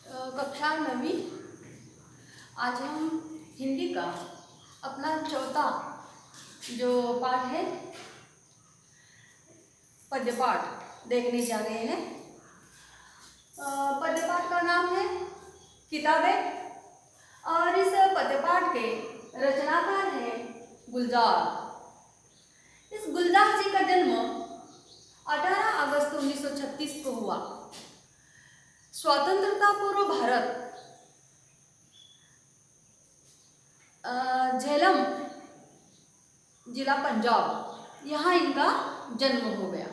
कक्षा 9वीं। आज हम हिंदी का अपना चौथा जो पाठ है पद्य पाठ देखने जा रहे हैं। पद्य पाठ का नाम है किताबें और इस पद्य पाठ के रचनाकार है गुलजार। इस गुलजार जी का जन्म 18 अगस्त 1936 को हुआ। स्वतंत्रता पूर्व भारत झेलम जिला पंजाब यहाँ इनका जन्म हो गया।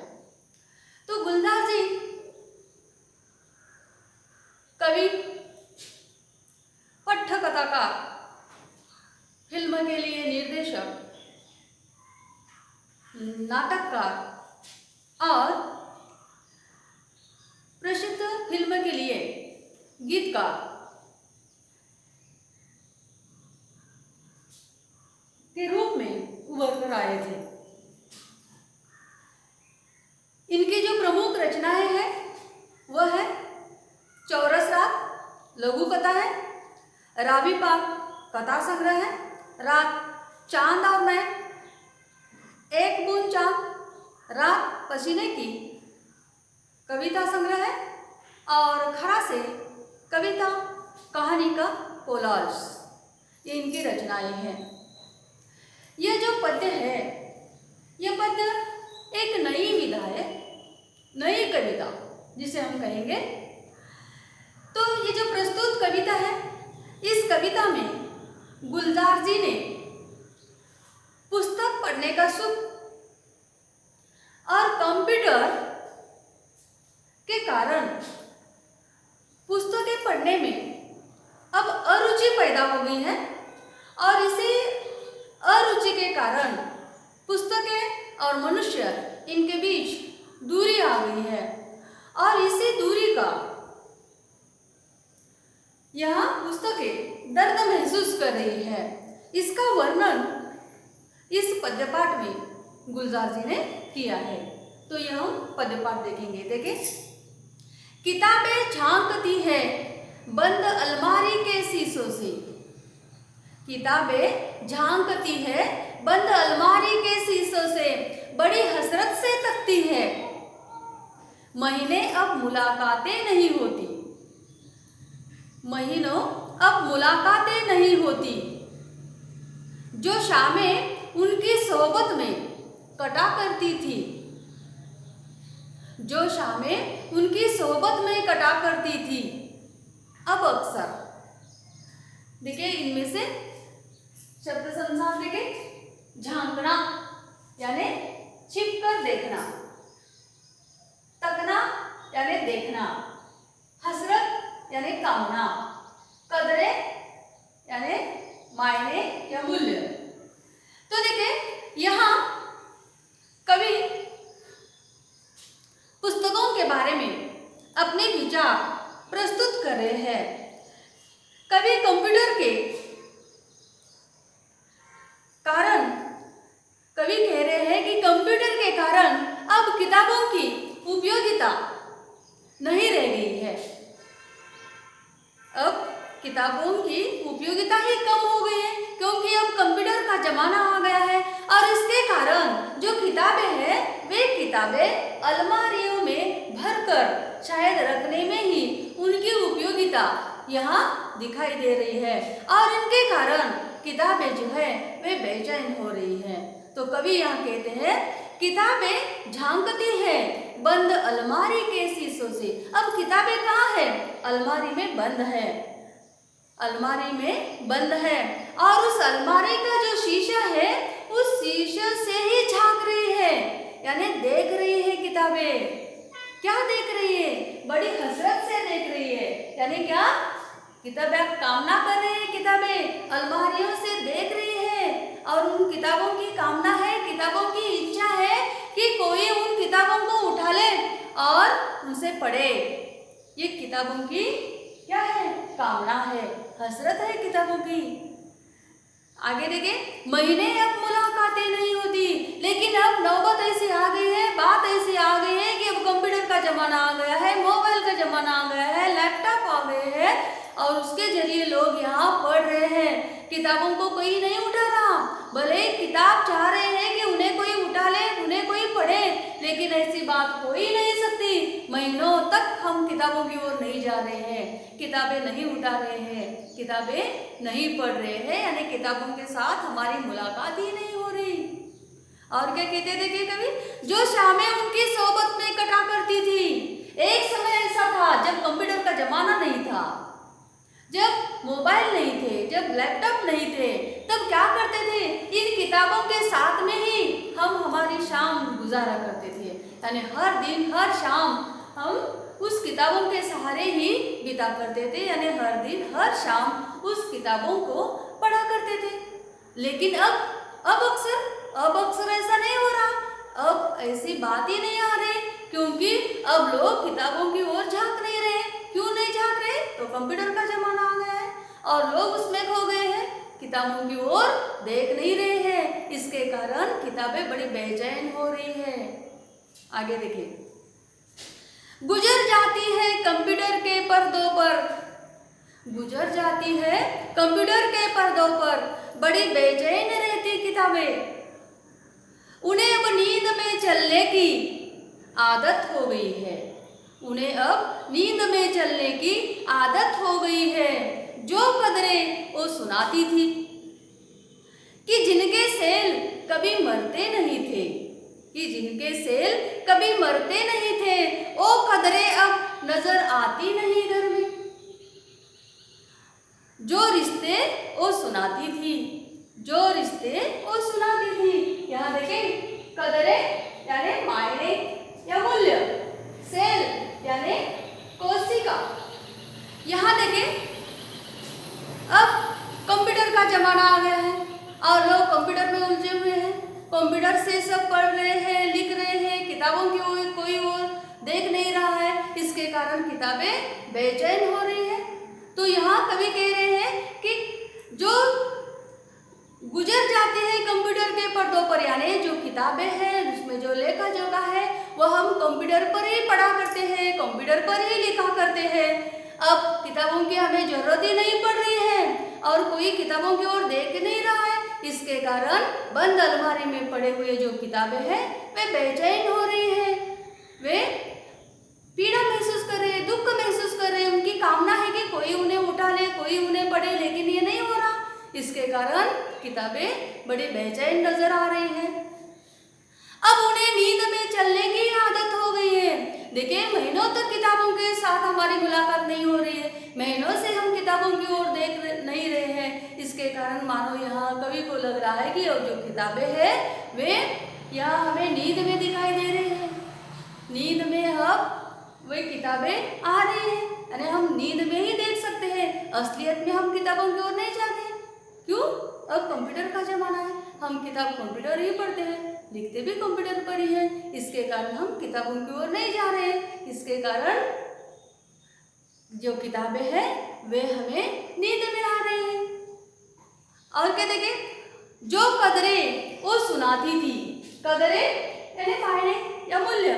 तो गुलजार जी कवि, पटकथाकार, फिल्म के लिए निर्देशक, नाटककार और प्रसिद्ध फिल्म के लिए गीतकार के रूप में उभर कर आए थे। इनकी जो प्रमुख रचनाएं हैं वह है चौरस रात लघु कथा है, रावी पाक कथा संग्रह है, रात चांद और मैं, एक बूंद चांद, रात पसीने की कविता संग्रह है और खरा से कविता कहानी का कोलाज, ये इनकी रचनाएं हैं। यह जो पद्य है, यह पद्य एक नई विधा है, नई कविता जिसे हम कहेंगे। तो ये जो प्रस्तुत कविता है, इस कविता में गुलजार जी ने पुस्तक पढ़ने का सुख और कंप्यूटर के कारण पुस्तकें पढ़ने में अब अरुचि पैदा हो गई है और इसी अरुचि के कारण पुस्तकें और मनुष्य इनके बीच दूरी आ गई है और इसी दूरी का यहाँ पुस्तकें दर्द महसूस कर रही है। इसका वर्णन इस पद्यपाठ में गुलजार जी ने किया है। तो यह हम पद्यपाठ देखेंगे। देखिए, किताबें झांकती है बंद अलमारी के शीशों से, किताबें झांकती है बंद अलमारी के शीशों से, बड़ी हसरत से तकती है, महीने अब मुलाकातें नहीं होती, महीनों अब मुलाकातें नहीं होती, जो शामें उनकी सोहबत में कटा करती थी, जो शामें उनकी सोहबत में कटा करती थी, अब अक्सर। देखिए, इनमें से शब्द संसार देखिए, झांकना यानी छिप कर देखना, तकना यानी देखना, हसरत यानी कामना, कदरे यानी मायने या मूल्य। तो देखिए, यहाँ कवि पुस्तकों के बारे में अपने विचार प्रस्तुत कर रहे हैं। कवि कंप्यूटर के कारण कवि कह रहे हैं कि कंप्यूटर के कारण अब किताबों की उपयोगिता नहीं रह गई है, अब किताबों की उपयोगिता ही कम हो गई है, क्योंकि अब कंप्यूटर का जमाना आ गया है और इसके कारण जो किताबें हैं वे किताबें अलमारियों में भरकर शायद रखने में ही उनकी उपयोगिता यहाँ दिखाई दे रही है और इनके कारण किताबें जो है वे बेचैन हो रही हैं। तो कवि यहाँ कहते हैं, किताबें झांकती है बंद अलमारी के शीशों से। अब किताबें कहाँ है? अलमारी में बंद है, अलमारी में बंद है और उस अलमारी का जो शीशा है उस शीशे से ही झांक रही है, यानी देख रही है किताबें। क्या देख रही है? बड़ी हसरत से देख रही है, यानी क्या? किताबें कामना कर रही है, किताबें अलमारियों से देख रही है और उन किताबों की कामना है, किताबों की इच्छा है कि कोई उन किताबों को उठा ले और उनसे पढ़े। ये किताबों की क्या है? कामना है, हसरत है किताबों की। आगे देखिए, महीने अब मुलाकातें नहीं होती, लेकिन अब नौबत ऐसी आ गई है, बात ऐसी आ गई है कि अब कंप्यूटर का जमाना आ गया है, मोबाइल का जमाना आ गया है, लैपटॉप आ गए हैं और उसके जरिए लोग यहाँ पढ़ रहे हैं। किताबों को कोई नहीं उठा रहा, भले किताब चाह रहे हैं कि उन्हें कोई उठा ले, उन्हें कोई पढ़े, लेकिन ऐसी बात हो ही नहीं सकती। महीनों तक हम किताबों की ओर नहीं जा रहे हैं, किताबें नहीं उठा रहे हैं, किताबें नहीं पढ़ रहे हैं, यानी किताबों के साथ हमारी मुलाकात ही नहीं हो रही। और क्या कहते थे कि कभी, जो शामें उनकी सोबत में कटा करती थी। एक समय ऐसा था जब कंप्यूटर का जमाना नहीं था, जब मोबाइल नहीं थे, जब लैपटॉप नहीं थे, तब क्या करते थे, इन किताबों के साथ में ही हम हमारी शाम गुजारा करते थे। यानी हर दिन हर शाम हम उस किताबों के सहारे ही बिता करते थे, यानी हर दिन हर शाम उस किताबों को पढ़ा करते थे। लेकिन अब अक्सर ऐसा नहीं हो रहा, अब ऐसी बात ही नहीं आ रही, क्योंकि अब लोग किताबों की ओर झांक नहीं रहे। क्यों नहीं झांक रहे? तो कंप्यूटर का जमाना आ गया है और लोग उसमें खो गए हैं, किताबों की ओर देख नहीं रहे हैं। इसके कारण किताबें बड़ी बेचैन हो रही है। आगे देखिए, गुजर जाती है कंप्यूटर के पर्दों पर, गुजर जाती है कंप्यूटर के पर्दों पर बड़ी बेचैन रहती किताबें। उन्हें अब नींद में चलने की आदत हो गई है, उन्हें अब नींद में चलने की आदत हो गई है। जो कदरें वो सुनाती थी कि जिनके सेल कभी मरते नहीं थे, कि जिनके सेल कभी मरते नहीं थे, वो कदरें अब नजर आती नहीं घर में। जो रिश्ते वो सुनाती थी, जो रिश्ते वो सुनाती थी। यहाँ देखें, कदरें यानी मायने या मूल्य, सेल यानी कोशिका। यहाँ देखें, अब कंप्यूटर का जमाना आ गया है और लोग कंप्यूटर में उलझे हुए हैं, कंप्यूटर से सब पढ़ रहे हैं, लिख रहे हैं, किताबों की ओर कोई और देख नहीं रहा है। इसके कारण किताबें बेचैन हो रही है। तो यहाँ कवि कह रहे हैं कि जो गुजर जाती है कंप्यूटर के पर्दों पर, यानी जो किताबें हैं उसमें जो लेखा जोखा है वह हम कंप्यूटर पर ही पढ़ा करते हैं, कंप्यूटर पर ही लिखा करते हैं। अब किताबों की हमें जरूरत ही नहीं पड़ रही है और कोई किताबों की ओर देख नहीं रहा है। इसके कारण बंद अलमारी में पड़े हुए जो किताबें हैं वे बेचैन हो रही है, वे पीड़ा महसूस कर रहे हैं, दुख महसूस कर रहे हैं। उनकी कामना है कि कोई उन्हें उठा ले, कोई उन्हें पढ़े, लेकिन ये नहीं हो रहा। इसके कारण किताबें बड़ी बेचैन नजर आ रही हैं। अब उन्हें नींद में चलने की आदत हो गई है। देखिए, महीनों तक किताबों के साथ हमारी मुलाकात नहीं हो रही है, महीनों से हम किताबों की ओर देख नहीं रहे हैं। इसके कारण मानो यहाँ कवि को लग रहा है कि अब जो किताबें हैं वे यहाँ हमें नींद में दिखाई दे रही है, नींद में अब वे किताबें आ रही हैं, यानी हम नींद में ही देख सकते हैं, असलियत में हम किताबों की ओर नहीं जाते। क्यों? अब कंप्यूटर का जमाना है, हम किताब कंप्यूटर ही पढ़ते हैं, लिखते भी कंप्यूटर पर ही है। इसके कारण हम किताबों की ओर नहीं जा रहे हैं। इसके कारण जो किताबें हैं वे हमें नींद में आ रही हैं। और क्या देखें, जो कदरें वो सुनाती थी, कदरें यानी मायने या मूल्य।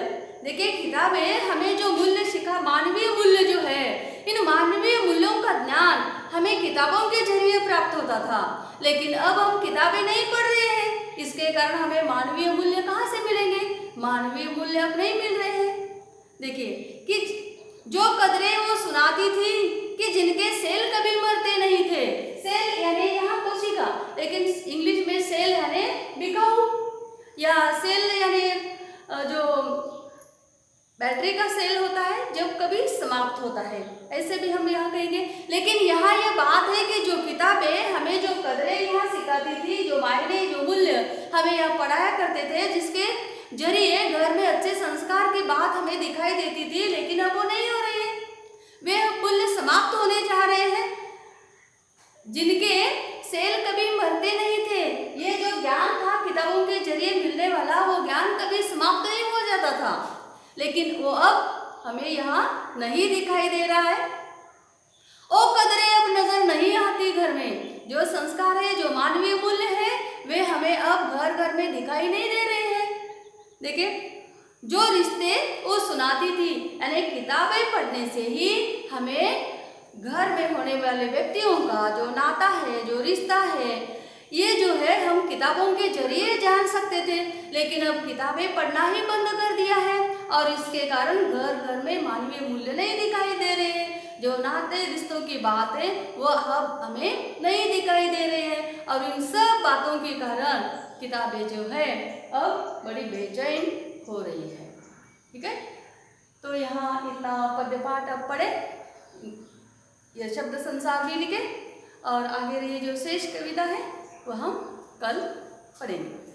देखिए, किताबें हमें जो मूल्य सिखा, मानवीय मूल्य जो है, इन मानवीय मूल्यों का ज्ञान हमें किताबों के जरिए प्राप्त होता था, लेकिन अब हम किताबें नहीं पढ़ रहे हैं। इसके कारण हमें मानवीय मूल्य कहाँ से मिलेंगे? मानवीय मूल्य अब नहीं मिल रहे हैं। देखिए कि जो कदरें वो सुनाती थी कि जिनके सेल कभी मरते नहीं थे, सेल यानी यहाँ कोशिका, लेकिन इंग्लिश में सेल यानी बिकाऊ, या सेल यानी जो बैटरी का सेल होता है जब कभी समाप्त होता है, ऐसे भी हम यहाँ कहेंगे। लेकिन यहाँ ये बात है कि जो किताबें हमें जो कदरें यहाँ सिखाती थी, जो मायने, जो मूल्य हमें यहाँ पढ़ाया करते थे, जिसके जरिए घर में अच्छे संस्कार की बात हमें दिखाई देती थी, लेकिन अब वो नहीं हो रही है, वे मूल्य समाप्त होने जा रहे हैं। जिनके सेल कभी मरते नहीं थे, ये जो ज्ञान था किताबों के जरिए मिलने वाला, वो ज्ञान कभी समाप्त नहीं हो जाता था, लेकिन वो अब हमें यहाँ नहीं दिखाई दे रहा है। वो कदरें अब नजर नहीं आती घर में, जो संस्कार है, जो मानवीय मूल्य है, वे हमें अब घर घर में दिखाई नहीं दे रहे हैं। देखिए, जो रिश्ते वो सुनाती थी, यानी किताबें पढ़ने से ही हमें घर में होने वाले व्यक्तियों का जो नाता है, जो रिश्ता है, ये जो है हम किताबों के जरिए जान सकते थे, लेकिन अब किताबें पढ़ना ही बंद कर दिया है और इसके कारण घर घर में मानवीय मूल्य नहीं दिखाई दे रहे हैं। जो नाते रिश्तों की बात है वो अब हमें नहीं दिखाई दे रहे हैं और इन सब बातों के कारण किताबें जो है अब बड़ी बेचैन हो रही है। ठीक है, तो यहाँ इतना पद्य पाठ अब पढ़े, यह शब्द संसार भी लिखे और आगे रही जो शेष कविता है वह हम कल पढ़ेंगे।